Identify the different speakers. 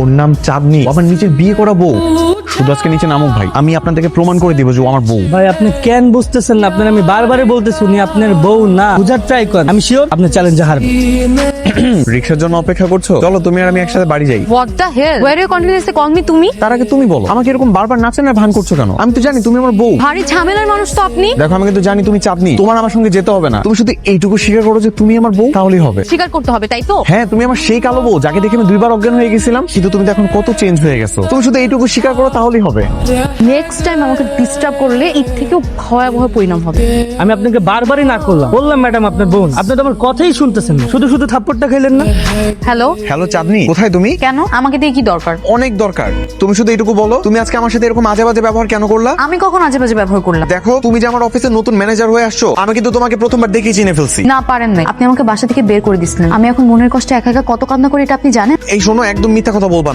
Speaker 1: ওর নাম চাঁদনি, আমার নিচের বিয়ে করা বউ। শুধু আজকে নিচে নামুক ভাই, আমি আপনাদেরকে প্রমাণ করে দিব যে ও আমার বউ।
Speaker 2: ভাই আপনি কেন বুঝতেছেন না? আপনার আমি বারবারই বলতেছি উনি আপনার বউ না। বুঝার ট্রাই করেন, আমি শিওর আপনি চ্যালেঞ্জে হারবেন।
Speaker 1: রিক্সার জন্য অপেক্ষা করছো? চলো তুমি আর আমি একসাথে বাড়ি যাই।
Speaker 3: What the hell? Where are you continuously calling me তুমি?
Speaker 1: তার আগে তুমি বলো, আমাকে এরকম বারবার নাচেন আর ভান করছো কেন? আমি তো জানি তুমি আমার বউ।
Speaker 3: ভারী ঝামেলার মানুষ তো আপনি।
Speaker 1: দেখো আমি কিন্তু জানি তুমি চাঁদনি, তোমার আমার সঙ্গে যেতে হবে না। তুমি শুধু এইটুকু স্বীকার করো যে তুমি আমার বউ, তাহলেই হবে।
Speaker 3: স্বীকার করতে হবে তাই তো?
Speaker 1: হ্যাঁ, তুমি আমার সেই কালো বউ যাকে দেখে আমি দুইবার অজ্ঞান হয়ে গেছিলাম, কিন্তু তুমি তো এখন কত চেঞ্জ হয়ে গেছো। তুমি শুধু এইটুকু স্বীকার করো তাহলেই হবে।
Speaker 3: নেক্সট টাইম আমাকে ডিস্টার্ব করলে এর থেকেও ভয়াবহ পরিণাম হবে।
Speaker 2: আমি আপনাকে বারবারই না করলাম, বললাম ম্যাডাম আপনার বোন। আপনি তো আমার কথাই শুনতেছেন না, শুধু শুধু থাপ্পড়টা খাইলেন না।
Speaker 3: হ্যালো,
Speaker 1: হ্যালো চাঁদনি, কোথায় তুমি?
Speaker 3: কেন আমাকে দিয়ে কি দরকার?
Speaker 1: অনেক দরকার। তুমি শুধু এইটুকু বলো, তুমি আজকে আমার সাথে এরকম আজে বাজে ব্যবহার কেন করলা?
Speaker 3: আমি কখন আজে বাজে ব্যবহার করলাম?
Speaker 1: দেখো তুমি যে আমার অফিসে নতুন ম্যানেজার হয়ে আসছো, আমি কিন্তু তোমাকে প্রথমবার দেখেই চিনে ফেলছি।
Speaker 3: না পারেন নাই, আপনি আমাকে বাসা থেকে বের করে দিচ্ছিলেন। আমি এখন মনের কষ্টে একা একা কত কান্না করি এটা আপনি জানেন?
Speaker 1: এই শোনো, একদম মিথ্যা কথা বলবা না।